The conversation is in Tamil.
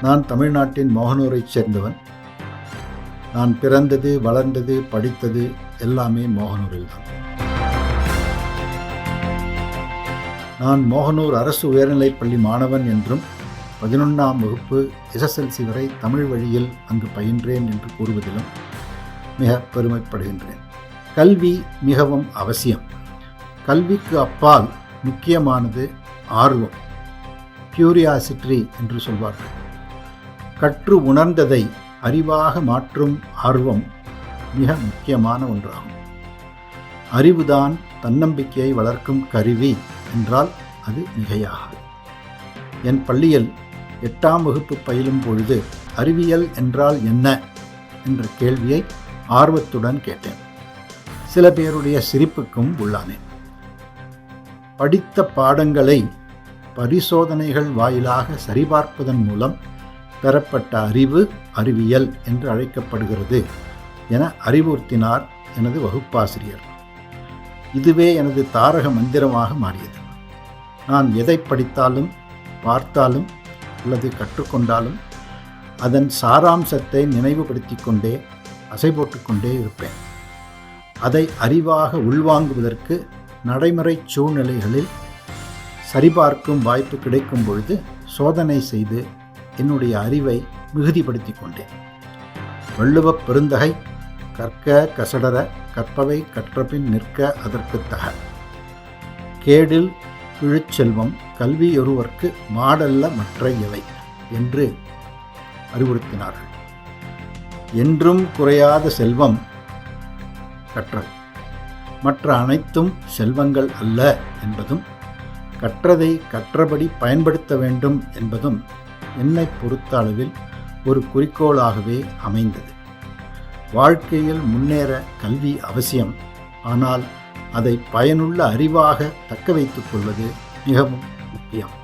நான் தமிழ்நாட்டின் மோகனூரைச் சேர்ந்தவன். நான் பிறந்தது, வளர்ந்தது, படித்தது எல்லாமே மோகனூரில் தான். நான் மோகனூர் அரசு உயர்நிலைப்பள்ளி மாணவன் என்றும் 11ஆம் வகுப்பு SSLC வரை தமிழ் வழியில் அங்கு பயின்றேன் என்று கூறுவதிலும் மிக பெருமைப்படுகின்றேன். கல்வி மிகவும் அவசியம். கல்விக்கு அப்பால் முக்கியமானது ஆர்வம், கியூரியாசிட்டி என்று சொல்வார்கள். கற்று உணர்ந்ததை அறிவாக மாற்றும் ஆர்வம் மிக முக்கியமான ஒன்றாகும். அறிவுதான் தன்னம்பிக்கையை வளர்க்கும் கருவி என்றால் அது மிகையாகாது. என் பள்ளியில் 8ஆம் வகுப்பு பயிலும் பொழுது அறிவியல் என்றால் என்ன என்ற கேள்வியை ஆர்வத்துடன் கேட்டேன். சில பேருடைய சிரிப்புக்கும் உள்ளானேன். படித்த பாடங்களை பரிசோதனைகள் வாயிலாக சரிபார்ப்பதன் மூலம் பெறப்பட்ட அறிவு அறிவியல் என்று அழைக்கப்படுகிறது என அறிவுறுத்தினார் எனது வகுப்பாசிரியர். இதுவே எனது தாரக மந்திரமாக மாறியது. நான் எதை படித்தாலும் பார்த்தாலும் அல்லது கற்றுக்கொண்டாலும் அதன் சாராம்சத்தை நினைவுபடுத்தி கொண்டே அசை போட்டுக்கொண்டே இருப்பேன். அதை அறிவாக உள்வாங்குவதற்கு நடைமுறை சூழ்நிலைகளில் சரிபார்க்கும் வாய்ப்பு கிடைக்கும் பொழுது சோதனை செய்து என்னுடைய அறிவை மிகுதிப்படுத்தி கொண்டேன். வள்ளுவப் பெருந்தகை கற்க கசடர கற்பவை கற்றபின் நிற்க அதற்கு தக. கேடில் கிழுச்செல்வம் கல்வியொருவர்க்கு மாடல்ல மற்ற எவை என்று அறிவுறுத்தினார்கள். என்றும் குறையாத செல்வம் கற்றல், மற்ற அனைத்தும் செல்வங்கள் அல்ல என்பதும், கற்றதை கற்றபடி பயன்படுத்த வேண்டும் என்பதும் என்னை பொறுத்த அளவில் ஒரு குறிக்கோளாகவே அமைந்தது. வாழ்க்கையில் முன்னேற கல்வி அவசியம். ஆனால் அதை பயனுள்ள அறிவாக தக்க வைத்துக் கொள்வது மிகவும் முக்கியம்.